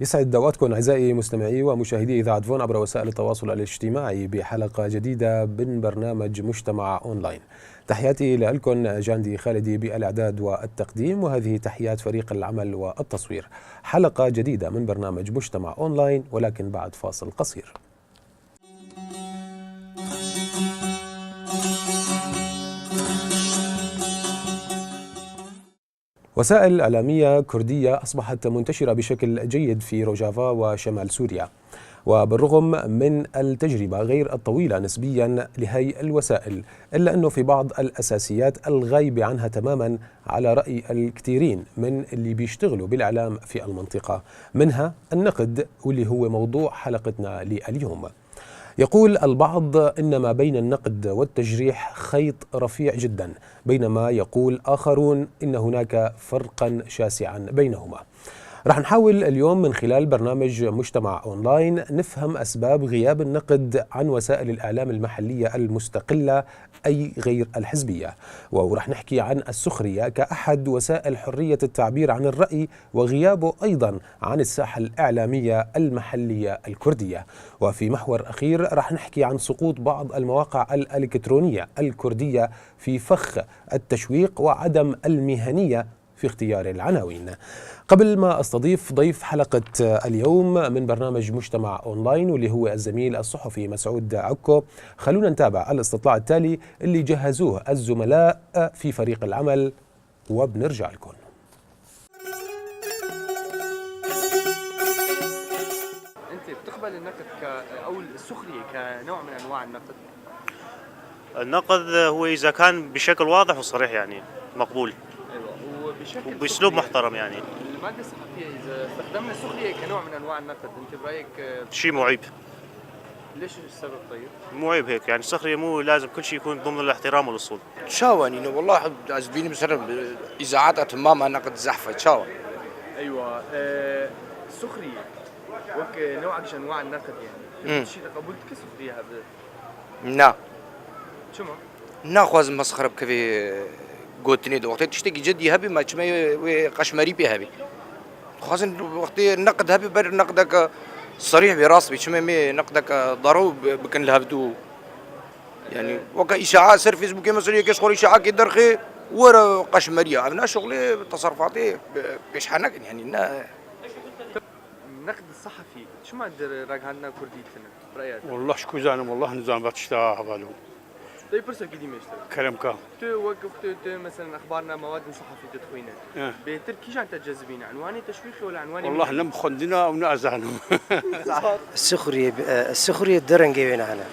يسعد اوقاتكم اعزائي مستمعي ومشاهدي اذاعه فون عبر وسائل التواصل الاجتماعي بحلقه جديده من برنامج مجتمع اونلاين. تحياتي لكم جاندي خالدي بالاعداد والتقديم، وهذه تحيات فريق العمل والتصوير. حلقه جديده من برنامج مجتمع اونلاين، ولكن بعد فاصل قصير. وسائل إعلامية كردية أصبحت منتشرة بشكل جيد في روجافا وشمال سوريا، وبالرغم من التجربة غير الطويلة نسبيا لهي الوسائل، إلا أنه في بعض الأساسيات الغايبة عنها تماما على رأي الكثيرين من اللي بيشتغلوا بالإعلام في المنطقة، منها النقد، واللي هو موضوع حلقتنا لليوم. يقول البعض إن ما بين النقد والتجريح خيط رفيع جدا، بينما يقول آخرون إن هناك فرقا شاسعا بينهما. رح نحاول اليوم من خلال برنامج مجتمع أونلاين نفهم أسباب غياب النقد عن وسائل الإعلام المحلية المستقلة أي غير الحزبية، ورح نحكي عن السخرية كأحد وسائل حرية التعبير عن الرأي، وغيابه أيضا عن الساحة الإعلامية المحلية الكردية. وفي محور أخير رح نحكي عن سقوط بعض المواقع الإلكترونية الكردية في فخ التشويق وعدم المهنية في اختيار العناوين. قبل ما استضيف ضيف حلقة اليوم من برنامج مجتمع أونلاين واللي هو الزميل الصحفي مسعود عكو، خلونا نتابع الاستطلاع التالي اللي جهزوه الزملاء في فريق العمل وبنرجع لكم. أنت بتقبل النقد أو السخرية كنوع من أنواع النقد؟ النقد هو إذا كان بشكل واضح وصريح يعني مقبول. أيوة، وبأسلوب محترم يعني. المادة الصحفية إذا استخدمنا السخرية كنوع من أنواع النقد، أنت برأيك شيء معيب. ليش السبب طيب؟ مو عيب هيك يعني، السخرية مو لازم كل شيء يكون ضمن الاحترام والأصول. تشاون يعني والله عزبيني مثلا إذاعات تماما نقد زحفة تشاون. أيوة، السخرية وك نوع من أنواع النقد يعني. شيء قبلت كسخرية هذا؟ نا. شو ما؟ ناخذ مسخرة بكفي قوتني دو وقت تشتكي جدي هبي ما تشمي قشمري بي هبي. خاصن وقت النقد هبي بر نقدك صريح براس بيشمي نقدك ضرو بكن لهبدو. يعني وك إشاعات سر فيسبوك مثلا يكش خوري إشاعة كدرخي ورا قشمرية. أنا شغلي تصرفاتي بيشحنك يعني النقد الصحفي شو ما راجعنا كرديتنا برأيك؟ والله شكو زانم والله نظام بتشتغل حبالهم. طيب برسل قديم يشتغل. كلامك. وقفت مثلا أخبارنا مواد صحفي تدخوينه. بتركيش عن تجذبين عنواني تشويقي ولا عنواني؟ والله لم خندنا ونأزعنهم. السخرية درنجي بين هنا.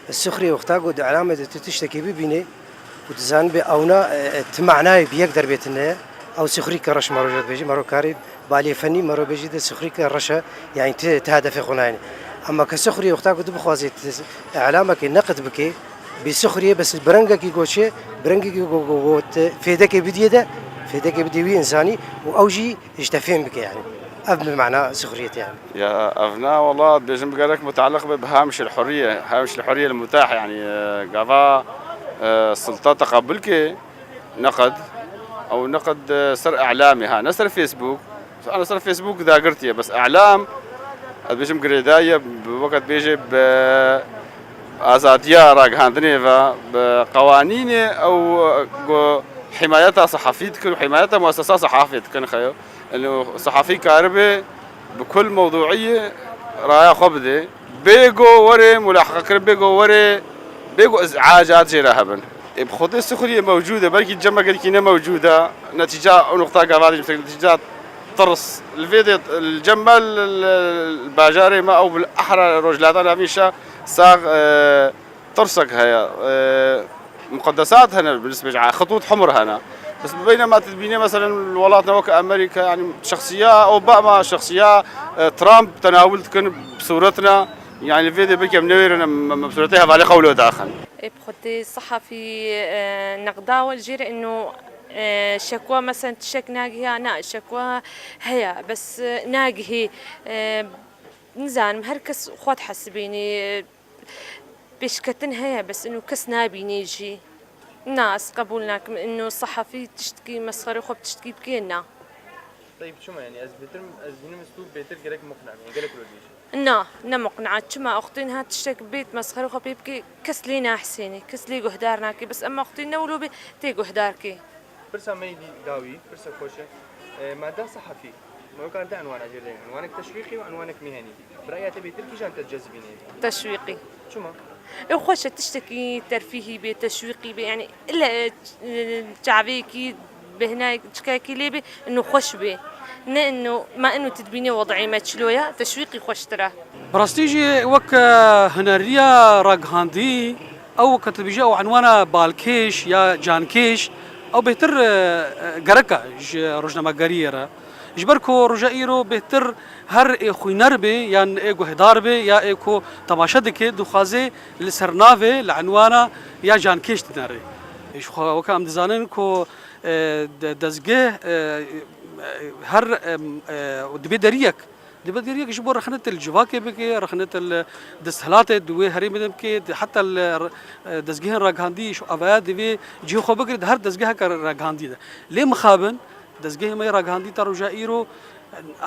السخرية وقتها قد علامة تشتكي ببينه وتزان بأونا تمعناه بيقدر بيتنا أو سخري كرش مروجات بيجي مرو كاري بالي فني مرو بيجي ده سخري كرشة يعني تهدف خناني. أما كسخرية وقتها قد بخوازي علامة كنقد بكي بسخرية بس برنجة كي قوشة برنجة كي قوت فيدك بديه فيدك بديه إنساني وأوجي يشتفين بك يعني أبن معنى سخرية يعني. يا أبناء والله بيجم بقالك متعلق بهامش الحرية، هامش الحرية المتاح يعني قضاء السلطة تقبلك نقد أو نقد سر إعلامي. ها نسر فيسبوك، أنا سر فيسبوك ذاكرتي بس إعلام بيجم قريداية بوقت بيجي آزادية راجعندني بقوانين أو حمايتها صحفيتك وحمايتها مؤسسات صحافيتك خيو إنه صحفي كاربي بكل موضوعية رايا خبدة بيجو وري ملاحقة بيجو وري بيجو إزعاجات جرهبن بخطة السخرية موجودة بلكي الجمع قلكينا موجودة نتيجة نقطة قاعدة نتيجة طرس الفيديو الجمل الباجاري ما أو بالأحرى رجلاتنا ميشا ساق ترسك هيا مقدسات هنا بالنسبة لها خطوط حمر هنا، بس بينما تبيني مثلا الولايات المتحدة أمريكا يعني شخصية أوباما شخصية ترامب تناولت كن بصورتنا يعني الفيديو بكي منويرنا بصورتها بالي قوله داخل. بخطي الصحفي نقداول جير إنه شكوى مثلا تشك ناقيها أنا شكوى هي بس ناقي نزان هركس خود حسبيني بيشكتن هي بس إنه كس نابيني يجي ناس قبولنا إنه الصحفي تشتكي مسخرة خو بتشتكي بكينا طيب شو ما يعني از بيتم اسلوب بيتر قالك مقنع يعني قالك لوديش نا مقنعة شما أختين هات تشتك بيت مسخرة وخبيبكي كسلينا حسيني كسلي جهدارناكي بس أما أختين نولو بي تي جهداركي برسا ميدي داوي برسا كوشة مادام صحفي ما كان ده عنوان أجردين عنوانك تشويقي وعنوانك مهني برأيي تبي تركي جان تجذبيني تشويقي شو ما خوشة تشتكي ترفيهي بي تشويقي بي يعني إلا شعبيكي بهنا تشكاكي لي بي إنه خوش بي إنه ما إنه تدبيني وضعي ما تشلويا تشويقي خوش ترى براستيجي وك هنريا راغهاندي او كتبيجي او عنوانا بالكيش يا جانكيش او بهتر غركا روجنامه غريرا جبركو رجائيرو بهتر هر خوينر بي يعني ايغو هدار بي يا ايكو تماشا دكي دخازي لسرنافي لعنوانا يا جانكيش تناري ايش وك ام دزانن كو دزغه هر دبي دريك دبدريك جبور رخنت الجواكي بكي رخنت الدستهلات دوي هري مدمكي حتى دزجهن راغاندي شو اباد دبي جي خو بكر هر دزجها راغاندي ده ليه مخابن دزجه ما راغاندي ترجائيرو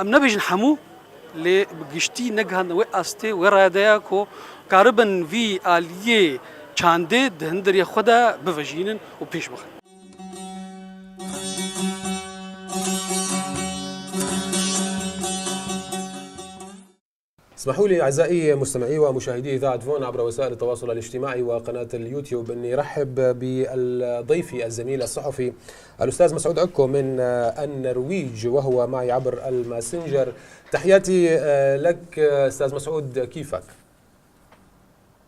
ام نبيج نحمو لي بغشتي نغهن و استي وراداكو قربن في اليه چانده دهندري خدا بفجينن وبيش بخ اسمحوا لي أعزائي مستمعي ومشاهدي إذاعة فون عبر وسائل التواصل الاجتماعي وقناة اليوتيوب أني رحب بالضيف الزميل الصحفي الأستاذ مسعود عكو من النرويج وهو معي عبر الماسنجر. تحياتي لك أستاذ مسعود، كيفك؟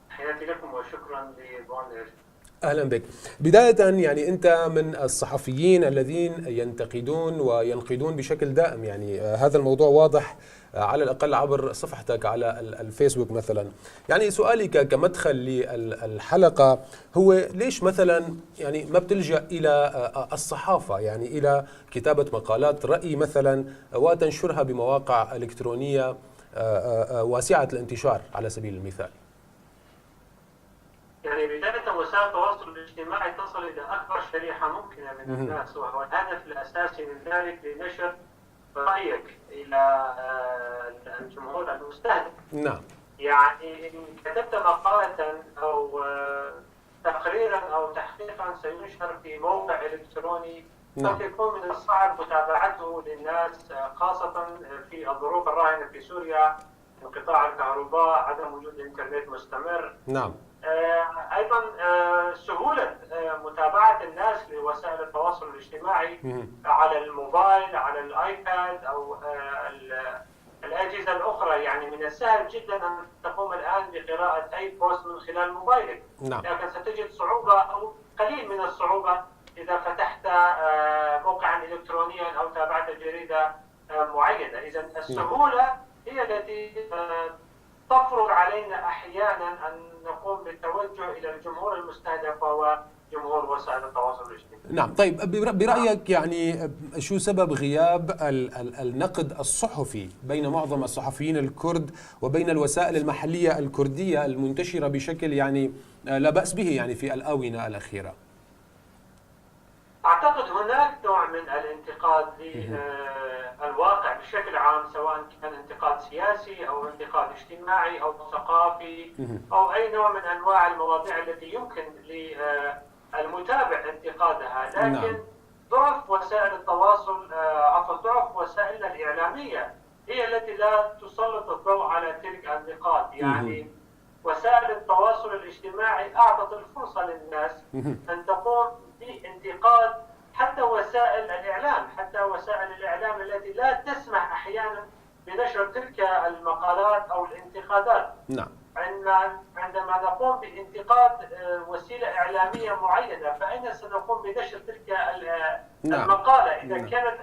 تحياتي لكم وشكرا لفون. أهلا بك. بداية يعني أنت من الصحفيين الذين ينتقدون وينقدون بشكل دائم، يعني هذا الموضوع واضح على الأقل عبر صفحتك على الفيسبوك مثلا. يعني سؤالي كمدخل للحلقة هو ليش مثلا يعني ما بتلجأ إلى الصحافة، يعني إلى كتابة مقالات رأي مثلا وتنشرها بمواقع إلكترونية واسعة الانتشار على سبيل المثال؟ يعني بداية وسائل التواصل الاجتماعي تصل إلى أكبر شريحة ممكنة من الناس، وهو الهدف الأساسي من ذلك لنشر رأيك إلى الجمهور المستهدف. نعم. يعني إن كتبت مقالة أو تقريرا أو تحقيقا سينشر في موقع إلكتروني قد يكون من الصعب متابعته للناس، خاصة في الظروف الراهنة في سوريا، انقطاع الكهرباء، عدم وجود إنترنت مستمر. نعم. أيضا سهولة متابعة الناس لوسائل التواصل الاجتماعي على الموبايل، على الآيباد أو الأجهزة الأخرى. يعني من السهل جدا أن تقوم الآن بقراءة أي بوست من خلال موبايلك. نعم. لكن ستجد صعوبة أو قليل من الصعوبة إذا فتحت موقعا إلكترونيا أو تابعت جريدة معينة. إذا السهولة هي التي تفرض علينا أحيانا أن نقوم بالتوجه إلى الجمهور المستهدف وهو جمهور وسائل التواصل الاجتماعي. نعم. طيب برأيك يعني شو سبب غياب النقد الصحفي بين معظم الصحفيين الكرد وبين الوسائل المحلية الكردية المنتشرة بشكل يعني لا بأس به يعني في الآونة الأخيرة؟ أعتقد هناك نوع من الانتقاد للواقع بشكل عام، سواء كان انتقاد سياسي أو انتقاد اجتماعي أو ثقافي أو أي نوع من أنواع المواضيع التي يمكن للمتابع انتقادها. لكن ضعف وسائل التواصل ضعف وسائلنا الإعلامية هي التي لا تسلط الضوء على تلك النقاط. يعني وسائل التواصل الاجتماعي أعطت الفرصة للناس أن تقوم بانتقاد حتى وسائل الإعلام، حتى وسائل الإعلام التي لا تسمح أحيانا بنشر تلك المقالات أو الانتقادات. نعم. عندما نقوم بانتقاد وسيلة إعلامية معينة فأين سنقوم بنشر تلك المقالة إذا كانت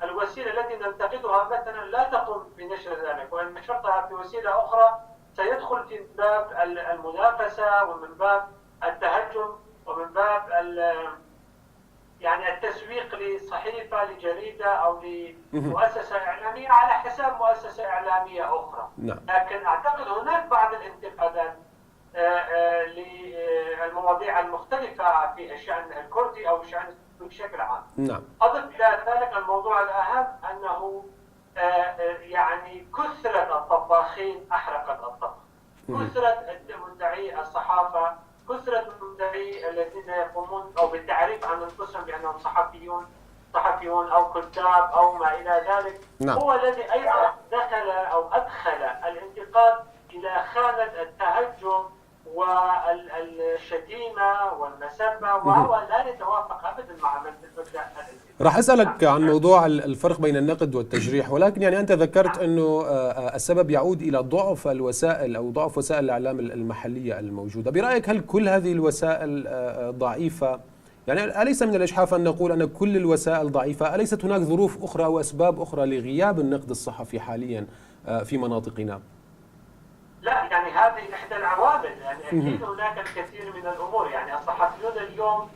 الوسيلة التي ننتقدها مثلا لا تقوم بنشر ذلك، وإن نشرتها في وسيلة أخرى سيدخل في باب المنافسة ومن باب التهجم ومن باب يعني التسويق لصحيفة لجريدة أو لمؤسسة إعلامية على حساب مؤسسة إعلامية أخرى. نعم. لكن أعتقد هناك بعض الانتقادات للمواضيع المختلفة في الشأن الكردي أو الشأن بشكل عام. نعم. أضف إلى ذلك الموضوع الأهم أنه يعني كثرة الطباخين أحرقت الطبخ، كثرة مدعي الصحافة، كثرة مدعي الذين يقومون أو بالتعريف عن أنفسهم بأنهم صحفيون أو كتاب أو ما إلى ذلك. نعم. هو الذي أيضا دخل أو أدخل الانتقاد إلى خانة التهجم والشتيمة والمسبة، وهو لا يتوافق أبدا مع مبدأ راح أسألك عن موضوع الفرق بين النقد والتجريح، ولكن يعني أنت ذكرت أنه السبب يعود إلى ضعف الوسائل أو ضعف وسائل الإعلام المحلية الموجودة. برأيك هل كل هذه الوسائل ضعيفة؟ يعني أليس من الإجحاف أن نقول أن كل الوسائل ضعيفة؟ أليست هناك ظروف أخرى وأسباب أخرى لغياب النقد الصحفي حاليا في مناطقنا؟ لا، يعني هذه إحدى العوامل، يعني أكيد هناك الكثير من الأمور. يعني الصحفيون اليوم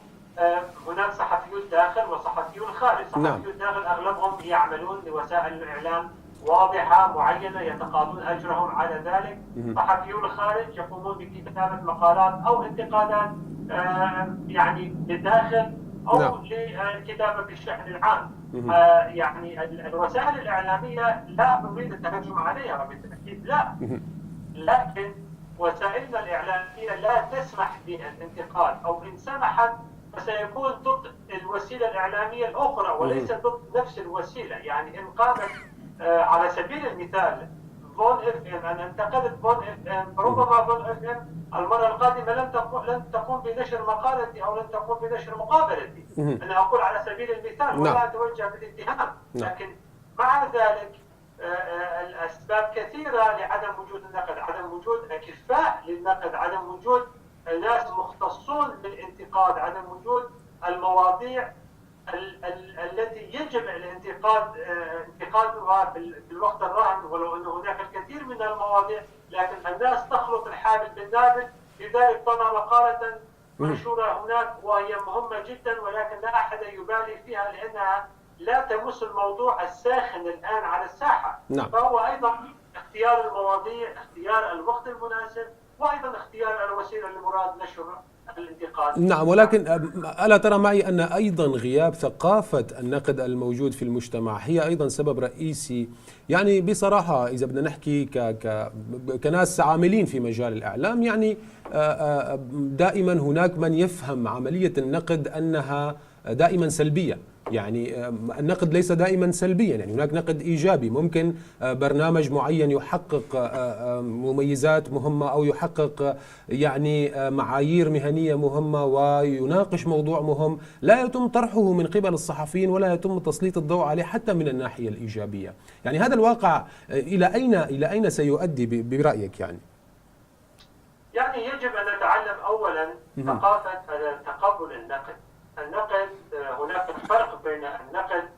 هناك صحفيون داخل وصحفيون خارج. صحفيون داخل أغلبهم يعملون لوسائل الإعلام واضحة معينة يتقاضون أجرهم على ذلك. صحفيون الخارج يقومون بكتابة مقالات أو انتقادات يعني بالداخل أو للكتابة بالشأن العام. يعني الوسائل الإعلامية لا نريد التهجم عليها بالتأكيد، لا، لكن وسائلنا الإعلامية لا تسمح بالانتقاد، أو إن سمحت فسيكون ضد الوسيلة الإعلامية الأخرى وليس ضد نفس الوسيلة. يعني إن قامت على سبيل المثال فون اف ام، أنا انتقدت فون اف ام، ربما فون اف ام المرة القادمة لن تقوم بنشر مقالتي أو لن تقوم بنشر مقابلتي. أنا أقول على سبيل المثال ولا أتوجه بالاتهام، لكن مع ذلك الأسباب كثيرة لعدم وجود النقد، عدم وجود أكفاء للنقد، عدم وجود ناس مختصون بالانتقاد، عدم وجود المواضيع التي يجب انتقادها في الوقت الراهن، ولو أن هناك الكثير من المواضيع، لكن الناس تخلط الحابل بالنابل. لذلك طلع مقالة منشورة هناك وهي مهمة جدا ولكن لا أحد يبالي فيها لأنها لا تمس الموضوع الساخن الآن على الساحة. فهو أيضا اختيار المواضيع، اختيار الوقت المناسب، وأيضا اختيار الوسيلة المراد نشر الانتقاد. نعم، ولكن ألا ترى معي أن أيضا غياب ثقافة النقد الموجود في المجتمع هي أيضا سبب رئيسي؟ يعني بصراحة إذا بدنا نحكي كناس عاملين في مجال الإعلام، يعني دائما هناك من يفهم عملية النقد أنها دائما سلبية. يعني النقد ليس دائما سلبيا، يعني هناك نقد إيجابي. ممكن برنامج معين يحقق مميزات مهمة أو يحقق يعني معايير مهنية مهمة ويناقش موضوع مهم، لا يتم طرحه من قبل الصحفيين ولا يتم تسليط الضوء عليه حتى من الناحية الإيجابية. يعني هذا الواقع إلى أين سيؤدي برأيك؟ يعني يجب أن نتعلم أولا ثقافة تقبل النقد. هناك فرق بين النقد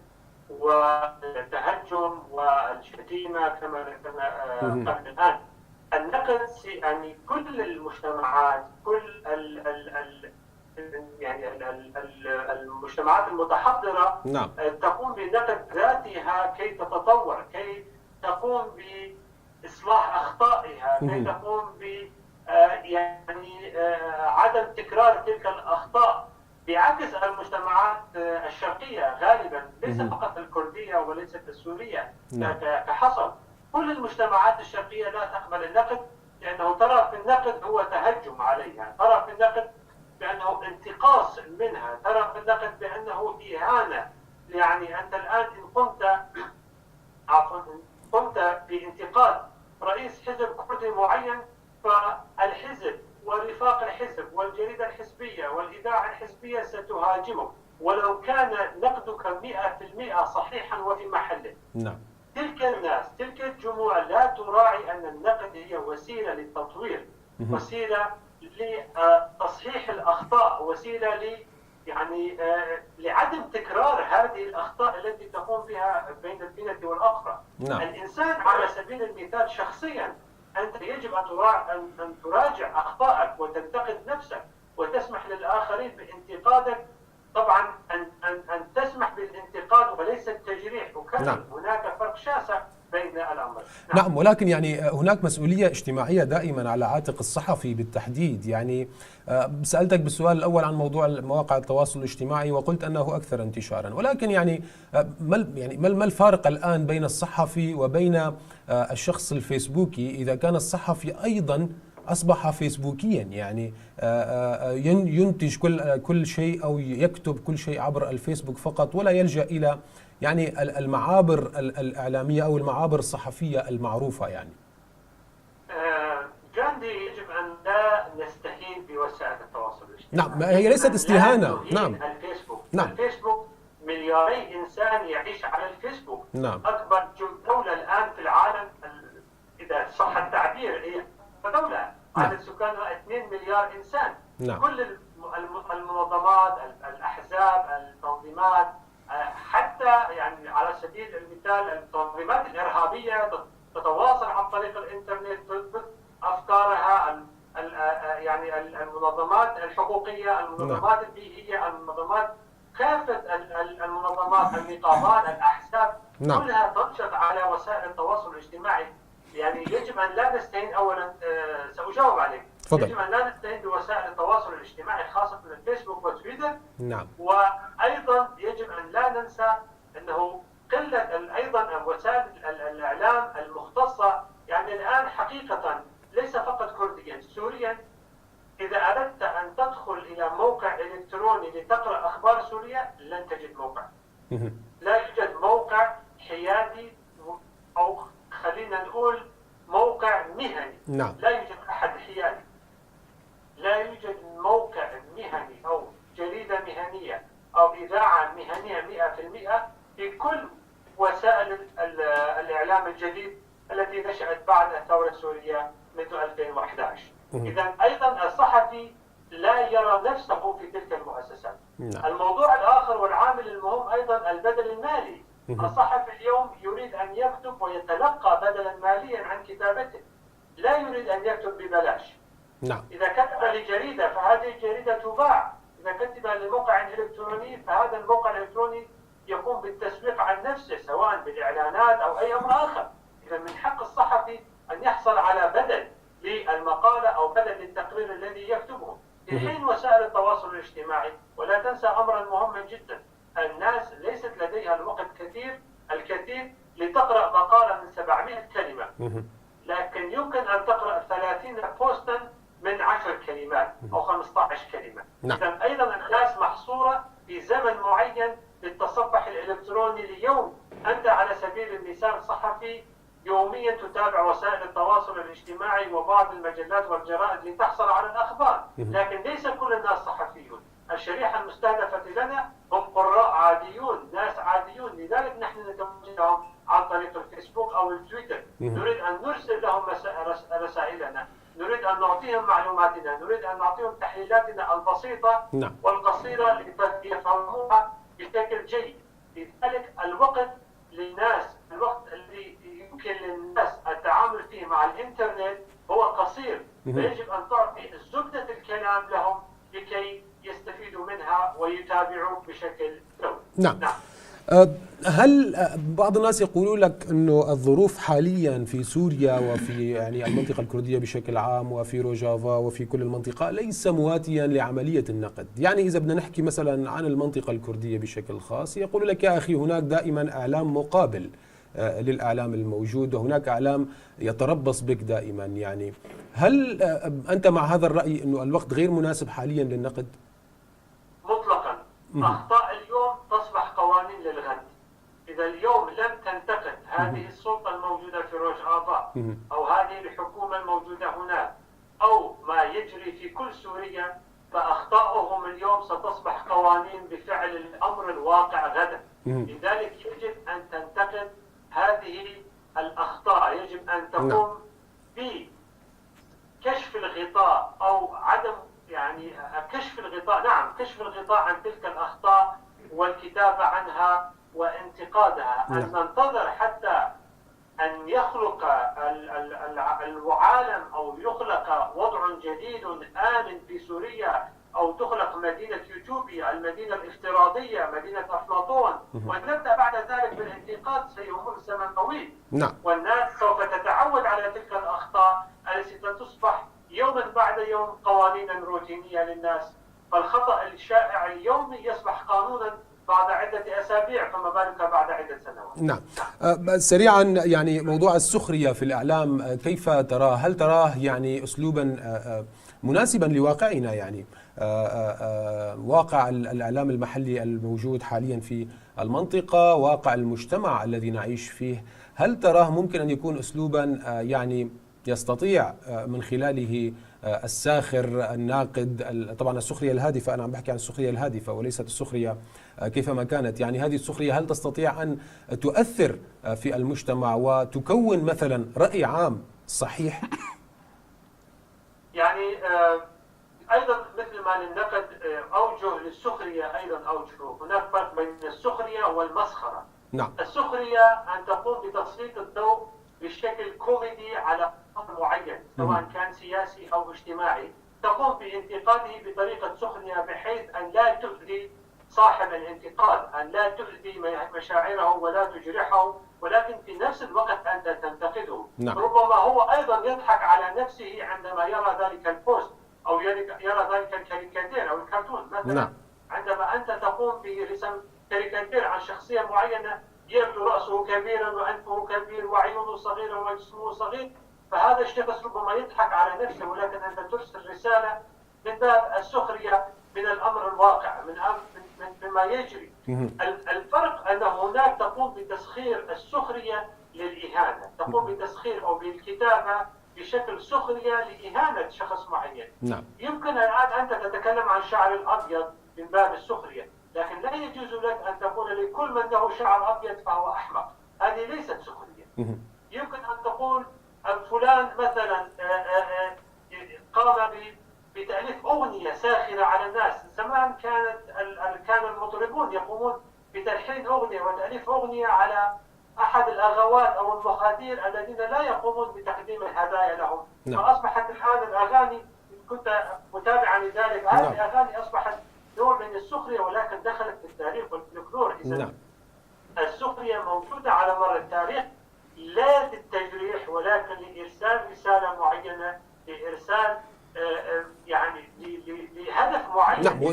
والتهجم والشتيمة كما قلنا الآن. النقد يعني كل المجتمعات، كل يعني المجتمعات المتحضرة تقوم بنقد ذاتها كي تتطور، كي تقوم بإصلاح أخطائها، كي تقوم ب يعني عدم تكرار تلك الأخطاء. بعكس المجتمعات الشرقية غالبا، ليس فقط الكردية وليست السورية كحصل، كل المجتمعات الشرقية لا تقبل النقد لأنه ترى في النقد هو تهجم عليها، ترى في النقد بأنه انتقاص منها، ترى في النقد بأنه إهانة. يعني أنت الآن إن قمت بانتقاد رئيس حزب كردي معين، فالحزب ورفاق الحزب والجريدة الحزبية والإذاعة الحزبية ستهاجمك ولو كان نقدك 100% صحيحا وفي محله. تلك الناس، تلك الجموع لا تراعي أن النقد هي وسيلة للتطوير، وسيلة لتصحيح الأخطاء، وسيلة يعني لعدم تكرار هذه الأخطاء التي تقوم بها بين الفينة والأخرى. الإنسان على سبيل المثال شخصيا أنت يجب أن تراجع أخطائك وتنتقد نفسك وتسمح للآخرين بانتقادك. طبعا أن تسمح بالانتقاد وليس التجريح، وكان هناك فرق شاسع بين الأمرين. نعم، ولكن يعني هناك مسؤولية اجتماعية دائما على عاتق الصحفي بالتحديد. يعني سألتك بالسؤال الأول عن موضوع مواقع التواصل الاجتماعي وقلت أنه أكثر انتشارا، ولكن يعني ما الفارق الآن بين الصحفي وبين الشخص الفيسبوكي إذا كان الصحفي أيضا أصبح فيسبوكيا، يعني ينتج كل شيء أو يكتب كل شيء عبر الفيسبوك فقط ولا يلجأ إلى يعني المعابر الإعلامية أو المعابر الصحفية المعروفة؟ يعني جاندي، يجب أن لا نستهين بوسائل التواصل الاجتماعي. نعم، هي ليست استهانة. نعم، الفيسبوك. نعم. الفيسبوك ملياري إنسان يعيش على الفيسبوك. نعم. أكبر دولة الآن في العالم، إذا صح التعبير، هي دولة عدد سكانها 2 مليار إنسان. نعم. كل المنظمات، الأحزاب، التنظيمات، حتى يعني على سبيل المثال التنظيمات الإرهابية تتواصل عن طريق الإنترنت، تثبت أفكارها. يعني المنظمات الحقوقية، المنظمات البيئية، المنظمات، كافة المنظمات، النقابات، الأحزاب، نعم. كلها تنشط على وسائل التواصل الاجتماعي. يعني يجب أن لا نستهين. أولا سأجاوب عليك. فضل. يجب أن لا نستهين بوسائل التواصل الاجتماعي خاصة الفيسبوك وتويتر. نعم. وأيضا يجب أن لا ننسى أنه قلة أيضا وسائل الإعلام المختصة. يعني الآن حقيقة ليس فقط كرديا، سوريا، إذا أردت أن تدخل إلى موقع إلكتروني لتقرأ أخبار سوريا لن تجد موقع. لا يوجد موقع حيادي، أو خلينا نقول موقع مهني. نعم. لا يوجد أحد حيادي، لا يوجد موقع مهني أو جريدة مهنية أو إذاعة مهنية 100% في كل وسائل الإعلام الجديد التي نشأت بعد الثورة السورية منذ 2011. إذا أيضا الصحفي لا يرى نفسه في تلك المؤسسات. الموضوع الآخر والعامل المهم أيضا البدل المالي. الصحفي اليوم يريد أن يكتب ويتلقى بدلا ماليا عن كتابته، لا يريد أن يكتب ببلاش. نعم. إذا كتب لجريدة فهذه الجريدة تباع، إذا كتب لموقع إلكتروني فهذا الموقع الإلكتروني يقوم بالتسويق عن نفسه سواء بالإعلانات أو أي أمر آخر. إذا من حق الصحفي أن يحصل على بدل للمقالة أو بدل للتقرير الذي يكتبه. في حين وسائل التواصل الاجتماعي، ولا تنسى أمرا مهما جدا، الناس ليست لديها الوقت الكثير لتقرأ مقالة من 700 كلمة، لكن يمكن أن تقرأ 30 بوستا من 10 كلمات أو 15 كلمة. إذا أيضا الناس محصورة في زمن معين للتصفح الإلكتروني ليوم. أنت على سبيل المثال صحفي يوميا تتابع وسائل التواصل الاجتماعي وبعض المجلات والجرائد لتحصل على الأخبار، لكن ليس كل الناس صحفيون. الشريحة المستهدفة لنا هم قراء عاديون، ناس عاديون، لذلك نحن نتوجههم عن طريق الفيسبوك أو التويتر. نريد أن نرسل لهم رسائلنا، نريد أن نعطيهم معلوماتنا، نريد أن نعطيهم تحليلاتنا البسيطة والقصيرة ليفهموها بشكل جيد. لذلك الوقت للناس، الوقت الذي يمكن للناس التعامل فيه مع الإنترنت هو قصير، فيجب أن تعطي زبدة الكلام لهم لكي يستفيدوا منها ويتابعوا بشكل دوري. نعم. هل بعض الناس يقولون لك أنه الظروف حاليا في سوريا وفي يعني المنطقة الكردية بشكل عام وفي روجافا وفي كل المنطقة ليس مواتيا لعملية النقد؟ يعني إذا بدنا نحكي مثلا عن المنطقة الكردية بشكل خاص، يقول لك يا أخي هناك دائما إعلام مقابل للإعلام الموجود، وهناك إعلام يتربص بك دائما. يعني هل أنت مع هذا الرأي أنه الوقت غير مناسب حاليا للنقد؟ مطلقا. أخطاء اليوم تصبح قوانين للغد. إذا اليوم لم تنتقد هذه السلطة الموجودة في روجافا أو هذه الحكومة الموجودة هناك أو ما يجري في كل سوريا، فأخطاؤهم اليوم ستصبح قوانين بفعل الأمر الواقع غدا. لذلك يجب أن تنتقد هذه الأخطاء، يجب أن تقوم بكشف الغطاء أو عدم يعني كشف الغطاء، نعم كشف الغطاء عن تلك الأخطاء والكتابة عنها وانتقادها. أن ننتظر حتى أن يخلق العالم أو يخلق وضع جديد آمن في سوريا، أو تخلق مدينة يوتوبيا، المدينة الافتراضية، مدينة أفلاطون، ونبدأ بعد ذلك بالانتقاد، سيمر زمن طويل. والناس سوف الدينية للناس، فالخطأ الشائع اليومي يصبح قانونا بعد عدة أسابيع، فما بالك بعد عدة سنوات. نعم. سريعا، يعني موضوع السخرية في الإعلام كيف تراه؟ هل تراه يعني أسلوبا مناسبا لواقعنا، يعني واقع الإعلام المحلي الموجود حاليا في المنطقة، واقع المجتمع الذي نعيش فيه، هل تراه ممكن أن يكون أسلوبا يعني يستطيع من خلاله الساخر الناقد، طبعا السخرية الهادفة، أنا عم بحكي عن السخرية الهادفة وليست السخرية كيفما كانت، يعني هذه السخرية هل تستطيع أن تؤثر في المجتمع وتكون مثلا رأي عام صحيح؟ يعني أيضا مثل ما للنقد أوجه للسخرية أيضا أوجه، هناك فرق بين السخرية والمسخرة. نعم. السخرية أن تقوم بتسليط الضوء بشكل كوميدي على أمر معين سواء كان سياسي أو اجتماعي، تقوم بانتقاده بطريقة سخرية بحيث أن لا تؤذي صاحب الانتقاد، أن لا تؤذي مشاعره ولا تجرحه، ولكن في نفس الوقت أنت تنتقده. نعم. ربما هو أيضا يضحك على نفسه عندما يرى ذلك البوست أو يرى ذلك الكاريكاتير أو الكرتون مثلا. نعم. عندما أنت تقوم برسم كاريكاتير عن شخصية معينة يبدو رأسه كبيرا وأنفه كبير وعيونه صغيرة وجسمه صغير، فهذا الشخص ربما يضحك على نفسه، ولكن أنت ترسل رسالة من باب السخرية من الأمر الواقع، مما يجري. الفرق أن هناك تقوم بتسخير السخرية للإهانة، تقوم بتسخير أو بالكتابة بشكل سخرية لإهانة شخص معين. نعم. يمكن الآن أنت تتكلم عن شعر الأبيض من باب السخرية، لكن لا يجوز لك أن تقول لكل من له شعر أبيض فهو أحمق، هذه ليست سخرية. يمكن أن تقول فلان مثلا قام بتأليف أغنية ساخرة على الناس. زمان كان المطربون يقومون بتلحين أغنية وتأليف أغنية على أحد الأغوات أو المخادير الذين لا يقومون بتقديم الهدايا لهم. نعم. فأصبحت الآن الأغاني، كنت متابعا لذلك، هذه الأغاني أصبحت نوع من السخرية ولكن دخلت في التاريخ والفلكلور. نعم. السخرية موجودة على مر التاريخ، لا للتجريح ولكن لإرسال رسالة معينة، لإرسال يعني لهدف معين. نعم.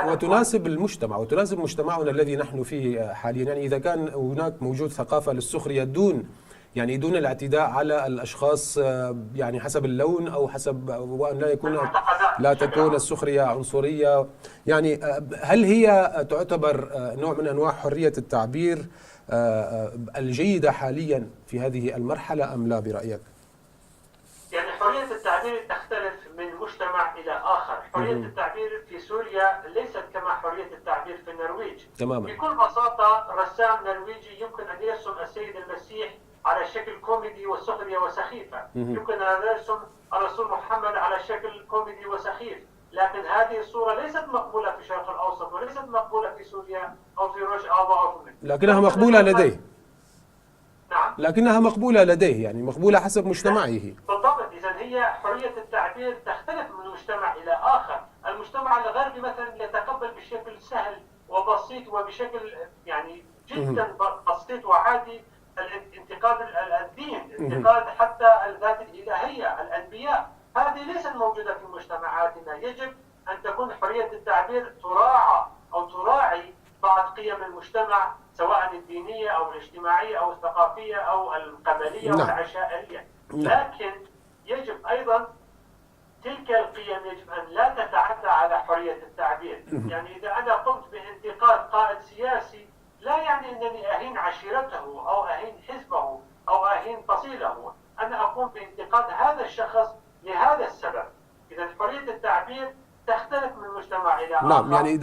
وتناسب المجتمع، وتناسب مجتمعنا الذي نحن فيه حاليا. يعني إذا كان هناك موجود ثقافة للسخرية دون الاعتداء على الأشخاص يعني حسب اللون أو حسب، وأن لا تكون السخرية عنصرية، يعني هل هي تعتبر نوع من أنواع حرية التعبير الجيدة حاليا في هذه المرحلة أم لا برأيك؟ يعني حرية التعبير تختلف من مجتمع إلى آخر. حرية التعبير في سوريا ليست كما حرية التعبير في النرويج تماما. بكل بساطة رسام نرويجي يمكن أن يرسم السيد المسيح على شكل كوميدي وسخرية وسخيفة، يمكن أن يرسم الرسول محمد على شكل كوميدي وسخيف، لكن هذه الصورة ليست مقبولة في الشرق الأوسط وليست مقبولة في سوريا أو في روجافا أو في مصر. لكنها مقبولة لديه. نعم. لكنها مقبولة لديه، يعني مقبولة حسب مجتمعه. بالضبط. إذا هي حرية التعبير تختلف من مجتمع إلى آخر. المجتمع الغربي مثلا يتقبل بشكل سهل وبسيط وبشكل يعني جدا بسيط وعادي انتقاد الدين، انتقاد حتى الذات الإلهية، الأنبياء. هذه ليست موجودة في مجتمعاتنا. يجب أن تكون حرية التعبير تراعى أو تراعي بعض قيم المجتمع سواء الدينية أو الاجتماعية أو الثقافية أو القبلية والعشائرية. لكن يجب أيضا تلك القيم يجب أن لا تتعدى على حرية التعبير. يعني إذا أنا قمت بانتقاد قائد سياسي لا يعني أنني أهين عشيرته أو أهين حزبه أو أهين فصيله، أنا أقوم بانتقاد هذا الشخص لهذا السبب. إذا حرية التعبير تختلف من مجتمع إلى آخر. نعم. يعني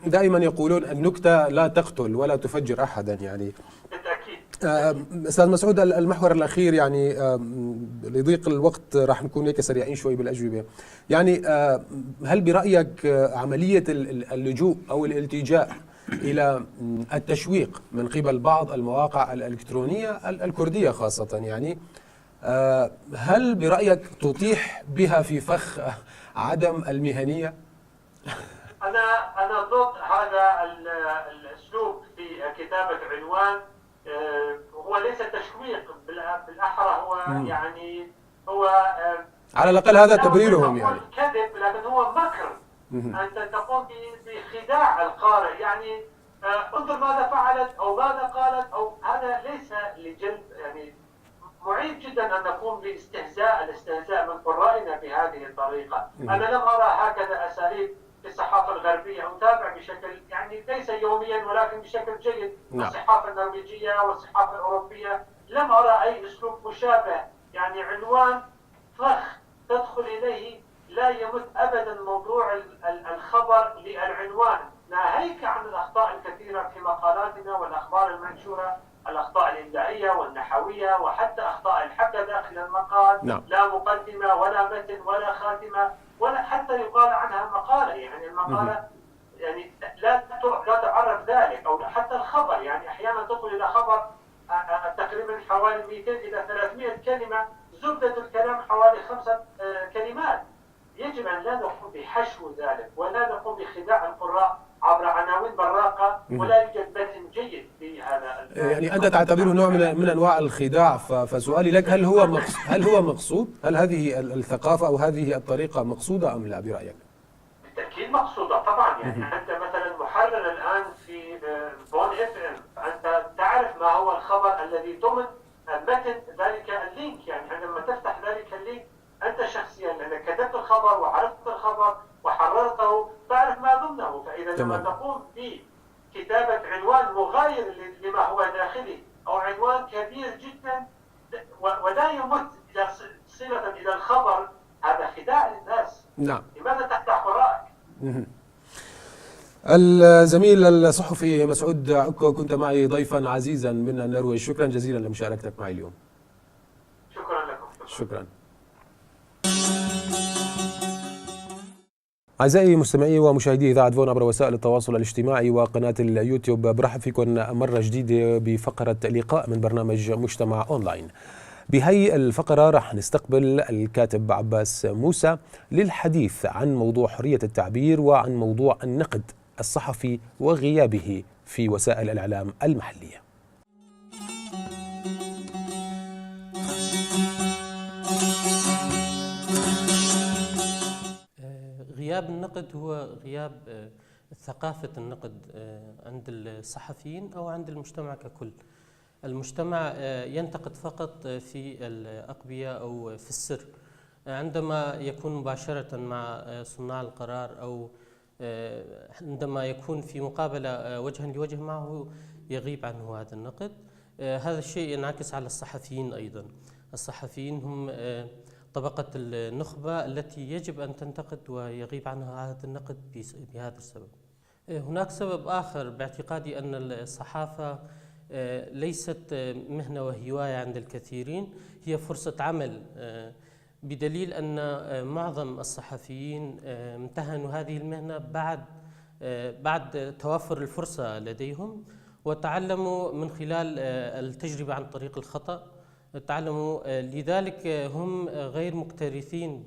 دائما يقولون النكتة لا تقتل ولا تفجر أحدا. يعني بالتأكيد. أستاذ مسعود، المحور الأخير يعني لضيق الوقت راح نكون هيك سريعين شوي بالأجوبة. يعني هل برأيك عملية اللجوء أو الالتجاء إلى التشويق من قبل بعض المواقع الإلكترونية الكردية خاصة، يعني هل برأيك تطيح بها في فخ عدم المهنية؟ أنا ضد هذا الأسلوب في كتابة عنوان. هو ليس تشويق، بالأحرى هو يعني هو على الأقل هذا تبريرهم يعني. كذب، لكن هو مكر. أنت تقوم بخداع القارئ، يعني انظر ماذا فعلت أو ماذا قالت، أو هذا ليس لجلب، يعني معيب جدا أن نقوم الاستهزاء من قرائنا بهذه الطريقة. أنا لم أرى هكذا أساليب في الصحافة الغربية، أتابع بشكل يعني ليس يوميا ولكن بشكل جيد الصحافة النرويجية والصحافة الأوروبية. لم أرى أي أسلوب مشابه، يعني عنوان فخ تدخل إليه لا يمت أبدا موضوع الخبر للعنوان، ناهيك عن الأخطاء الكثيرة في مقالاتنا والأخبار المنشورة، الأخطاء الإبداعية والنحوية وحتى أخطاء الحبكة داخل المقال. لا مقدمة ولا متن ولا خاتمة ولا حتى يقال عنها مقالة، يعني المقالة يعني لا تعرف ذلك، أو حتى الخبر، يعني أحيانا تدخل إلى خبر تقريبا حوالي 200 إلى 300 كلمة، زبدة الكلام حوالي 5 كلمات. يجب أن لا نقوم بحشو ذلك ولا نقوم بخداع القراء عبر عناوين براقة، ولا يوجد متن جيد في هذا. يعني أنت تعتبره نوع من أنواع الخداع، فسؤالي لك هل هو مقصود؟ هل هذه الثقافة أو هذه الطريقة مقصودة أم لا برأيك؟ بالتأكيد مقصودة طبعا. يعني أنت مثلا محرر الآن في بون FM، أنت تعرف ما هو الخبر الذي ضمن المتن ذلك اللينك، يعني عندما تفتح ذلك اللينك أنت شخصيا لأنك كتبت الخبر وعرفت الخبر وحررته تعرف ما ضمنه. فإذا لما تقوم بكتابة عنوان مغاير لما هو داخلي أو عنوان كبير جدا ولا يمت صلة إلى الخبر، هذا خداع للناس. نعم. لماذا تخدع قراءك؟ الزميل الصحفي مسعود عكو، كنت معي ضيفا عزيزا من النرويج، شكرا جزيلا لمشاركتك معي اليوم. شكرا لكم. شكرا. أعزائي مستمعي ومشاهدي إذاعة فون عبر وسائل التواصل الاجتماعي وقناة اليوتيوب، برحب فيكم مرة جديدة بفقرة لقاء من برنامج مجتمع أونلاين. بهي الفقرة رح نستقبل الكاتب عباس موسى للحديث عن موضوع حرية التعبير وعن موضوع النقد الصحفي وغيابه في وسائل الإعلام المحلية. غياب النقد هو غياب ثقافة النقد عند الصحفيين أو عند المجتمع ككل. المجتمع ينتقد فقط في الأقبية أو في السر، عندما يكون مباشرة مع صناع القرار أو عندما يكون في مقابلة وجها لوجه معه يغيب عنه هذا النقد. هذا الشيء ينعكس على الصحفيين أيضا. الصحفيين هم طبقة النخبة التي يجب أن تنتقد ويغيب عنها هذا النقد بهذا السبب. هناك سبب آخر باعتقادي أن الصحافة ليست مهنة وهواية عند الكثيرين، هي فرصة عمل، بدليل أن معظم الصحفيين امتهنوا هذه المهنة بعد توافر الفرصة لديهم، وتعلموا من خلال التجربة عن طريق الخطأ. تعلموا لذلك هم غير مكترثين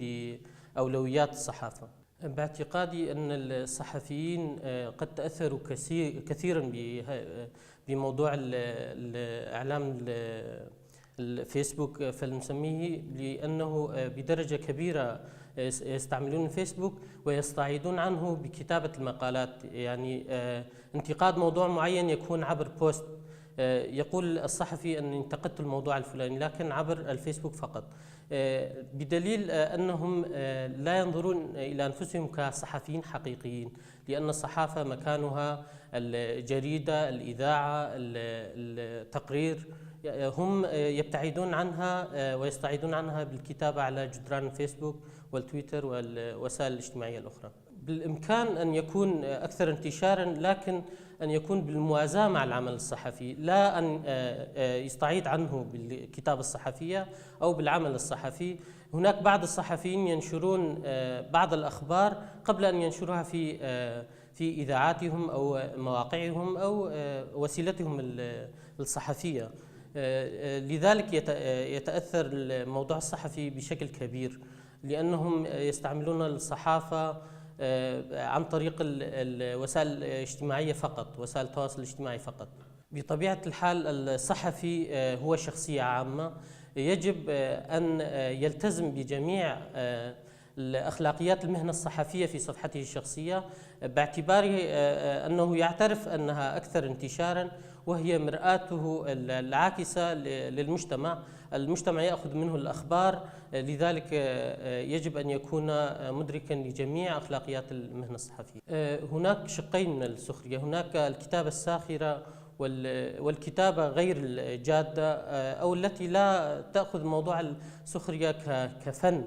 بأولويات الصحافة. باعتقادي أن الصحفيين قد تأثروا كثيرا بموضوع الإعلام الفيسبوك فلنسميه، لأنه بدرجة كبيرة يستعملون الفيسبوك ويستعيدون عنه بكتابة المقالات. يعني انتقاد موضوع معين يكون عبر بوست، يقول الصحفي أن انتقدت الموضوع الفلاني لكن عبر الفيسبوك فقط، بدليل أنهم لا ينظرون إلى أنفسهم كصحفيين حقيقيين، لأن الصحافة مكانها الجريدة، الإذاعة، التقرير، هم يبتعدون عنها ويستعيدون عنها بالكتابة على جدران الفيسبوك والتويتر والوسائل الاجتماعية الأخرى. بالإمكان أن يكون أكثر انتشارا، لكن أن يكون بالموازاة مع العمل الصحفي، لا أن يستعيد عنه بالكتابة الصحفية أو بالعمل الصحفي. هناك بعض الصحفيين ينشرون بعض الأخبار قبل أن ينشروها في إذاعاتهم أو مواقعهم أو وسيلتهم الصحفية. لذلك يتأثر الموضوع الصحفي بشكل كبير، لأنهم يستعملون الصحافة عن طريق الوسائل الاجتماعية فقط، وسائل التواصل الاجتماعي فقط. بطبيعة الحال الصحفي هو شخصية عامة، يجب أن يلتزم بجميع الأخلاقيات المهنة الصحفية في صفحته الشخصية، باعتباره أنه يعترف أنها أكثر انتشارا وهي مرآته العاكسة للمجتمع. المجتمع يأخذ منه الأخبار، لذلك يجب أن يكون مدركا لجميع أخلاقيات المهنة الصحفية. هناك شقين من السخرية، هناك الكتابة الساخرة والكتابة غير الجادة أو التي لا تأخذ موضوع السخرية كفن.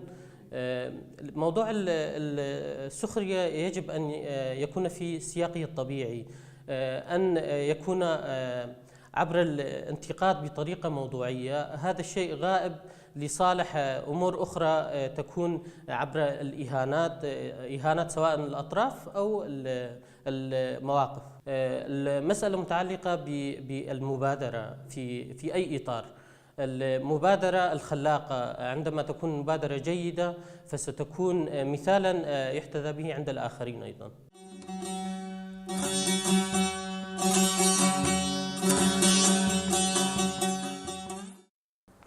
موضوع السخرية يجب أن يكون في سياقه الطبيعي، أن يكون عبر الانتقاد بطريقة موضوعية. هذا الشيء غائب لصالح أمور أخرى تكون عبر الإهانات، إهانات سواء الأطراف أو المواقف. المسألة متعلقة بالمبادرة في أي إطار. المبادرة الخلاقة عندما تكون مبادرة جيدة فستكون مثالا يحتذى به عند الآخرين أيضا.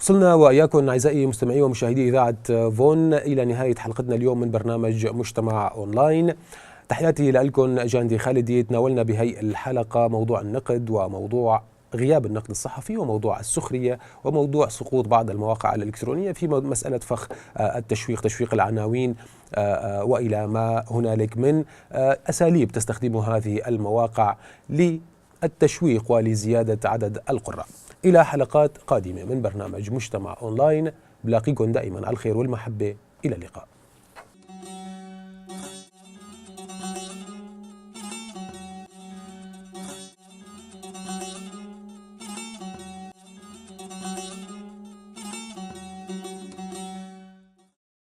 وصلنا وإياكم أعزائي مستمعي ومشاهدي إذاعة فون إلى نهاية حلقتنا اليوم من برنامج مجتمع أونلاين. تحياتي لكم جاندي خالدي. تناولنا بهي الحلقة موضوع النقد وموضوع غياب النقد الصحفي وموضوع السخرية وموضوع سقوط بعض المواقع الإلكترونية في مسألة فخ التشويق، تشويق العناوين وإلى ما هنالك من أساليب تستخدم هذه المواقع للتشويق ولزيادة عدد القراء. إلى حلقات قادمة من برنامج مجتمع أونلاين، بلاقيكم دائما على الخير والمحبة. إلى اللقاء.